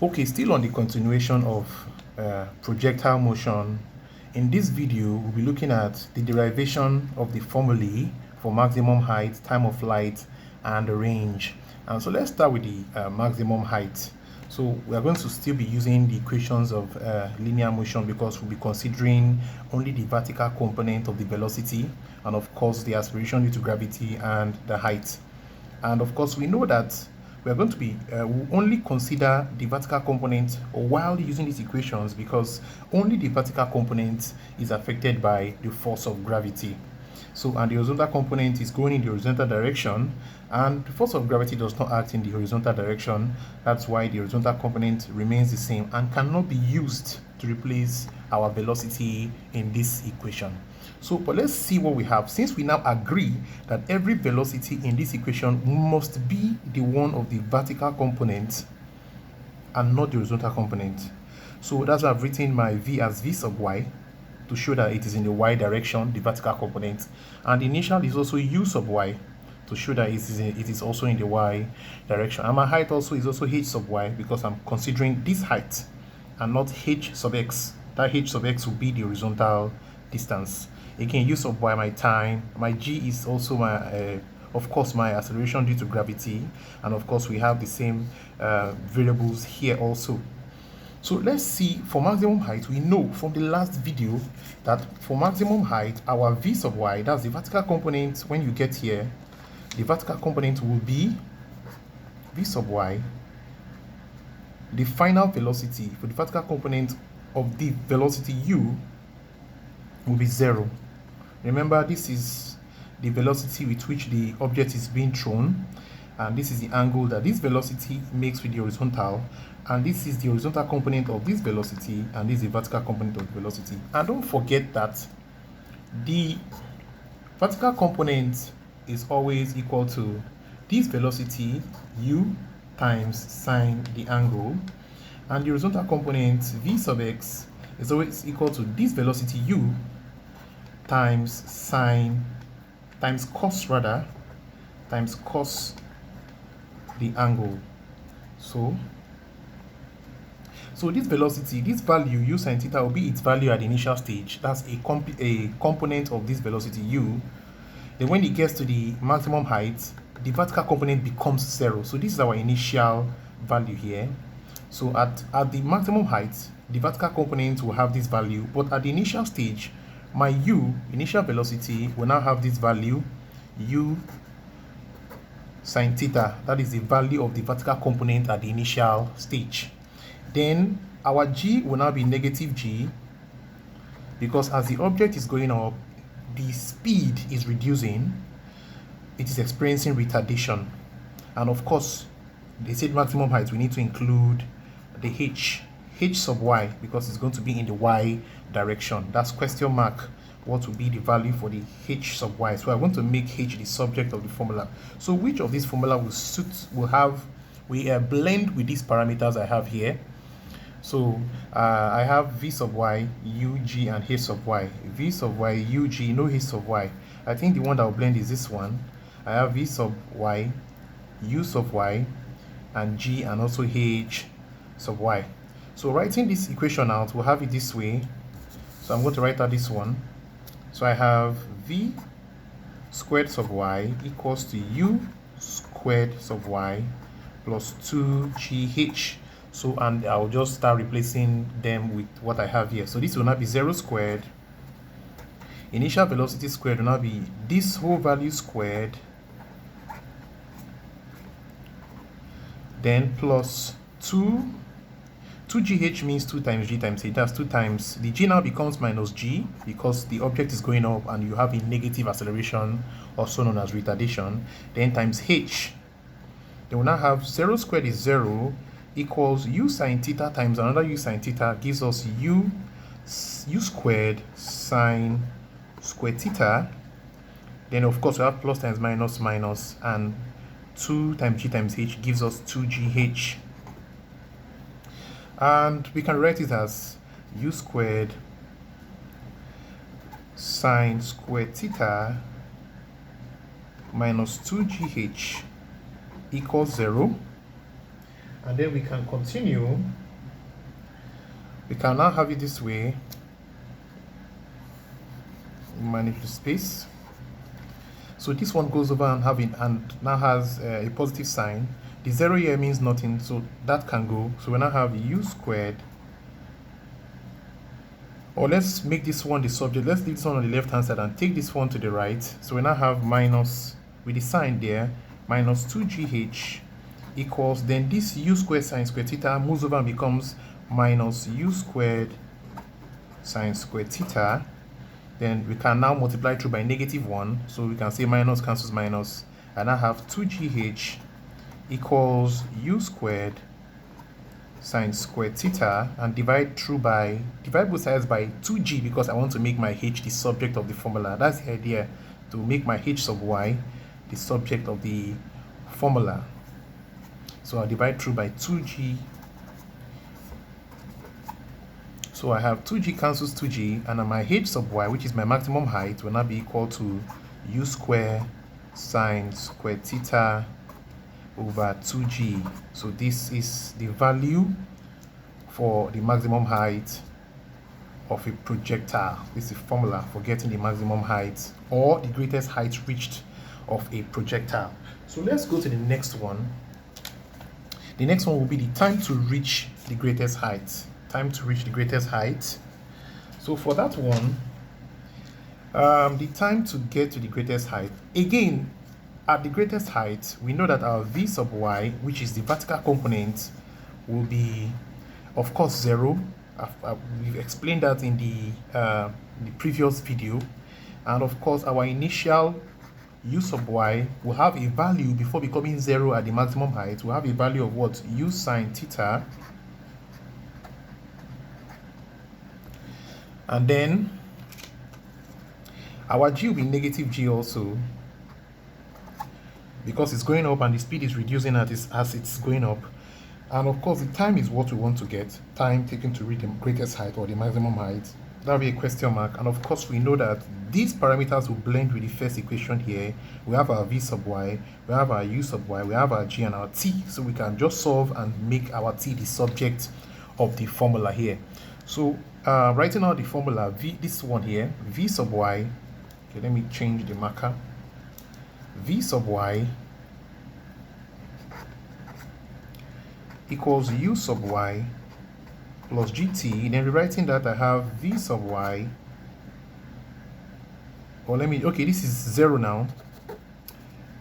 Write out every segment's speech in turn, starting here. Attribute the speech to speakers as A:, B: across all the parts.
A: Okay, still on the continuation of projectile motion. In this video, we'll be looking at the derivation of the formulae for maximum height, time of flight, and the range. And so let's start with the maximum height. So we are going to still be using the equations of linear motion because we'll be considering only the vertical component of the velocity and of course the acceleration due to gravity and the height. And of course we know that we are going to be we'll only consider the vertical component while using these equations because only the vertical component is affected by the force of gravity. So, and the horizontal component is going in the horizontal direction, and the force of gravity does not act in the horizontal direction. That's why the horizontal component remains the same and cannot be used to replace our velocity in this equation. So, but let's see what we have. Since we now agree that every velocity in this equation must be the one of the vertical component and not the horizontal component. So that's why I've written my v as v sub y to show that it is in the y direction, the vertical component, and the initial is also u sub y to show that it is also in the y direction. And my height also is also h sub y because I'm considering this height and not h sub x. That h sub x will be the horizontal distance. Again, u sub y, my time, my g is also my of course my acceleration due to gravity, and of course we have the same variables here also. So let's see, for maximum height, we know from the last video that for maximum height, our v sub y, that's the vertical component. When you get here, the vertical component will be v sub y. The final velocity for the vertical component of the velocity u will be 0. Remember, this is the velocity with which the object is being thrown, and this is the angle that this velocity makes with the horizontal, and this is the horizontal component of this velocity, and this is the vertical component of the velocity. And don't forget that the vertical component is always equal to this velocity u times sine the angle, and the horizontal component v sub x is always equal to this velocity u times sine times cos the angle. So this velocity, this value u sine theta will be its value at the initial stage. That's a component of this velocity u. Then when it gets to the maximum height, the vertical component becomes 0. So this is our initial value here. So at the maximum height, the vertical component will have this value, but at the initial stage, my u, initial velocity, will now have this value, u sine theta. That is the value of the vertical component at the initial stage. Then our g will now be negative g, because as the object is going up, the speed is reducing, it is experiencing retardation. And of course, they said maximum height, we need to include the h sub y, because it's going to be in the y direction. That's question mark, what will be the value for the h sub y. So I want to make h the subject of the formula. So which of these formula will blend with these parameters I have here. So I have v sub y, ug, and h sub y. V sub y, ug, no h sub y. I think the one that will blend is this one. I have v sub y, u sub y, and g, and also h sub y. So writing this equation out, we'll have it this way. So I'm going to write out this one. So I have v squared sub y equals to u squared sub y plus 2gh. So, and I'll just start replacing them with what I have here. So this will now be 0 squared. Initial velocity squared will now be this whole value squared, then plus 2gh means 2 times g times h. That's 2 times, the g now becomes minus g because the object is going up and you have a negative acceleration, also known as retardation, then times h. Then we'll now have 0 squared is 0 equals u sine theta times another u sine theta gives us u squared sine square theta. Then of course we have plus times minus minus, and 2 times g times h gives us 2gh. And we can write it as u squared sine square theta minus 2gh equals 0. And then we can continue. We can now have it this way. Manage the space. So this one goes over and now has a positive sign. The 0 here means nothing, so that can go. So we now have u squared. Or let's make this one the subject. Let's leave this one on the left hand side and take this one to the right. So we now have minus, with the sign there, minus 2gh equals, then this u squared sine squared theta moves over and becomes minus u squared sine squared theta. Then we can now multiply through by -1, so we can say minus cancels minus, and I have 2gh equals u squared sine squared theta, and divide both sides by 2g because I want to make my h the subject of the formula. That's the idea, to make my h sub y the subject of the formula. So I'll divide through by 2g. So I have 2g cancels 2g, and my h sub y, which is my maximum height, will now be equal to u squared sine squared theta over 2g. So this is the value for the maximum height of a projectile. This is the formula for getting the maximum height or the greatest height reached of a projectile. So let's go to the next one. The next one will be the time to reach the greatest height. Time to reach the greatest height. So for that one, the time to get to the greatest height, again, at the greatest height, we know that our v sub y, which is the vertical component, will be, of course, 0. We've explained that in the previous video. And of course, our initial u sub y will have a value before becoming 0 at the maximum height. We'll have a value of what? U sine theta. And then our g will be -g also, because it's going up and the speed is reducing as it's going up. And of course, the time is what we want to get. Time taken to reach the greatest height or the maximum height. That will be a question mark. And of course, we know that these parameters will blend with the first equation here. We have our v sub y, we have our u sub y, we have our g and our t. So we can just solve and make our t the subject of the formula here. So writing out the formula, this one here, v sub y, okay, let me change the marker. V sub y equals u sub y plus gt. Then rewriting that, I have v sub y, or okay, this is 0 now.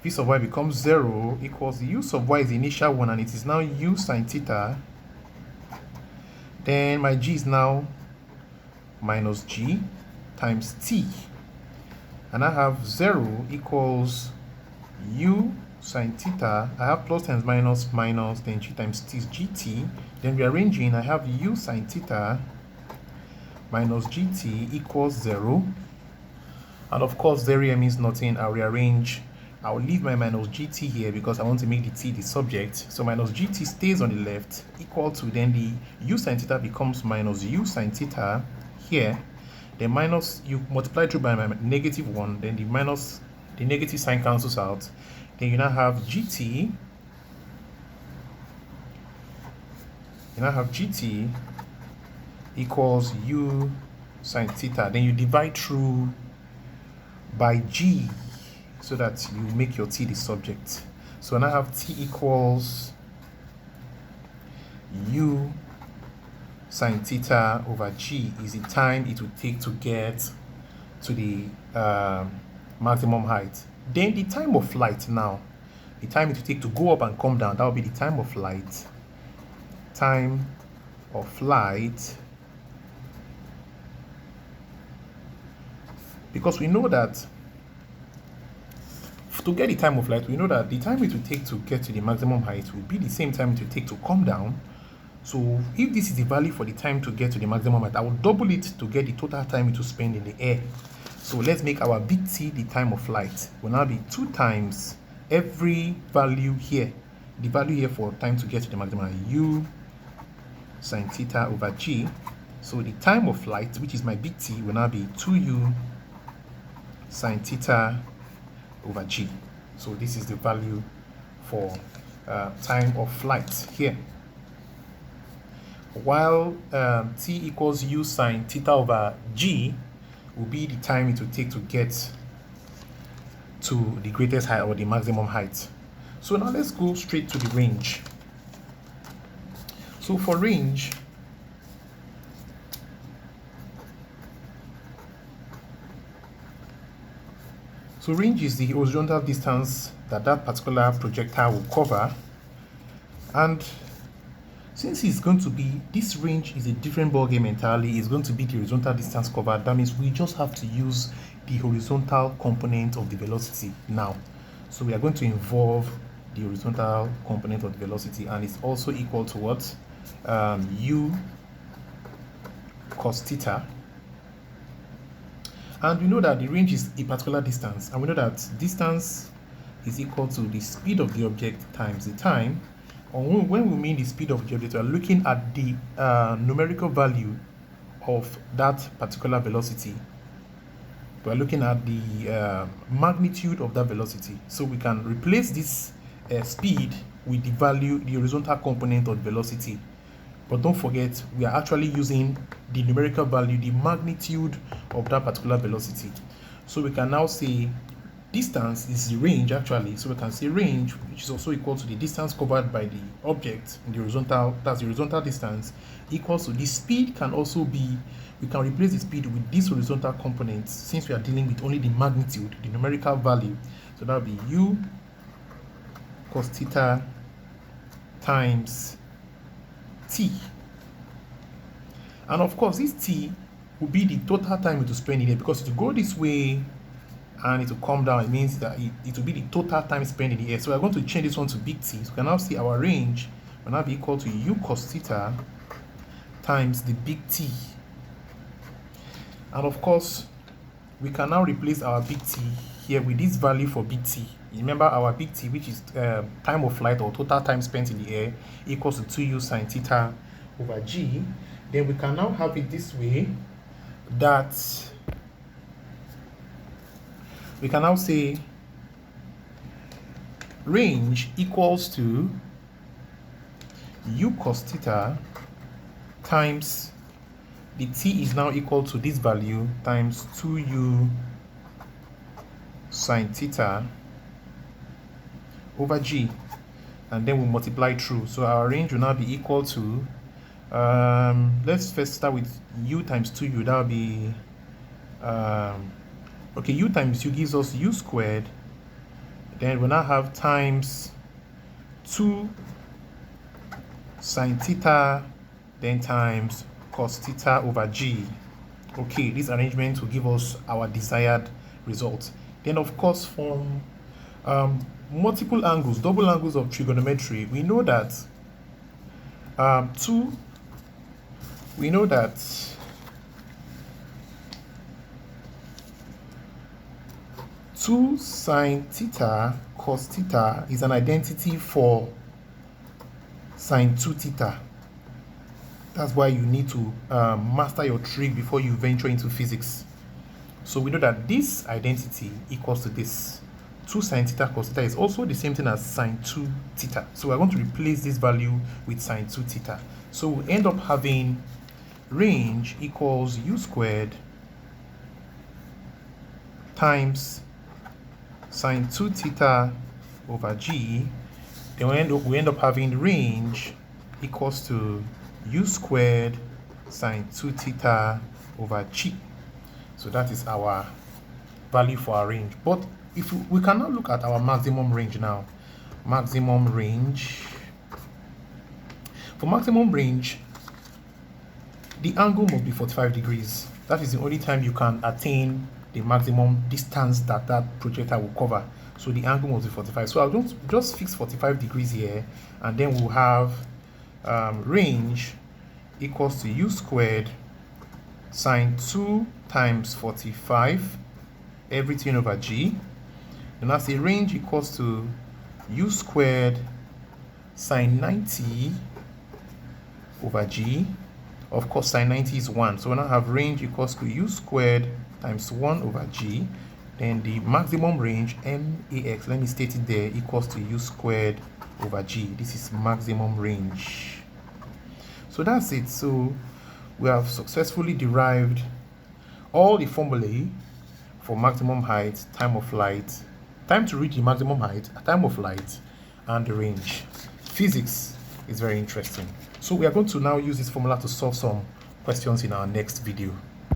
A: V sub y becomes 0 equals u sub y is the initial one, and it is now u sine theta. Then my g is now minus g times t, and I have 0 equals u sine theta. I have plus times minus minus, then g times t is gt. Then rearranging, I have u sine theta minus gt equals 0. And of course, 0 here means nothing. I'll rearrange. I'll leave my minus gt here because I want to make the t the subject. So minus gt stays on the left, equal to, then the u sine theta becomes minus u sine theta here. Then minus, you multiply through by my -1, then the negative sign cancels out. Then you now have gt. You now have gt equals u sine theta. Then you divide through by g so that you make your t the subject. So now I have t equals u sine theta over g is the time it will take to get to the maximum height. Then the time of flight now, the time it will take to go up and come down, that will be the time of flight. Time of flight, because we know that to get the time of flight, we know that the time it will take to get to the maximum height will be the same time it will take to come down. So if this is the value for the time to get to the maximum height, I will double it to get the total time it will spend in the air. So let's make our big T the time of flight. Will now be 2 times every value here. The value here for time to get to the maximum, u sine theta over g. So the time of flight, which is my big T, will now be 2u sine theta over g. So this is the value for time of flight here. while t equals u sine theta over g will be the time it will take to get to the greatest height or the maximum height. So now let's go straight to the range. So for range, range is the horizontal distance that particular projectile will cover, and since it's going to be, this range is a different ballgame entirely, it's going to be the horizontal distance covered. That means we just have to use the horizontal component of the velocity now. So we are going to involve the horizontal component of the velocity, and it's also equal to what? U cos theta. And we know that the range is a particular distance, and we know that distance is equal to the speed of the object times the time. Or when we mean the speed of the object, we are looking at the numerical value of that particular velocity. We are looking at the magnitude of that velocity. So we can replace this speed with the value, the horizontal component of velocity. But don't forget, we are actually using the numerical value, the magnitude of that particular velocity. So we can now say distance is the range actually. So we can say range, which is also equal to the distance covered by the object in the horizontal, that's the horizontal distance, equals to the speed can also be, we can replace the speed with this horizontal component since we are dealing with only the magnitude, the numerical value. So that will be u cos theta times t. And of course, this t will be the total time it will spend in here, because it will go this way and it will come down. It means that it will be the total time spent in the air. So we're going to change this one to big T. So we can now see our range will now be equal to u cos theta times the big T. And of course, we can now replace our big T here with this value for big T. Remember our big T, which is time of flight or total time spent in the air, equals to 2u sine theta over g. Then we can now have it this way, that we can now say range equals to u cos theta times the t is now equal to this value times 2u sine theta over g, and then we multiply through. So our range will now be equal to let's first start with u times 2u. that will be okay, u times u gives us u squared, then we'll now have times 2 sine theta, then times cos theta over g. Okay, this arrangement will give us our desired result. Then of course, from multiple angles, double angles of trigonometry, we know that 2 sine theta cos theta is an identity for sine 2 theta. That's why you need to master your trig before you venture into physics. So we know that this identity equals to this. 2 sine theta cos theta is also the same thing as sine 2 theta. So we're going to replace this value with sine 2 theta. So we'll end up having range equals u squared times sine 2 theta over g. Then we end up having range equals to u squared sine 2 theta over g. So that is our value for our range. But if we can now look at our maximum range now. Maximum range. For maximum range, the angle must be 45 degrees. That is the only time you can attain the maximum distance that projectile will cover. So the angle must be 45. So I'll just fix 45 degrees here, and then we'll have range equals to u squared sine 2 times 45 everything over g. And that's a range equals to u squared sine 90 over g. Of course, sine 90 is 1. So we now have range equals to u squared times 1 over g. Then the maximum range, max, let me state it there, equals to u squared over g. This is maximum range. So that's it. So we have successfully derived all the formulae for maximum height, time of flight, time to reach the maximum height, time of flight, and the range. Physics is very interesting. So we are going to now use this formula to solve some questions in our next video.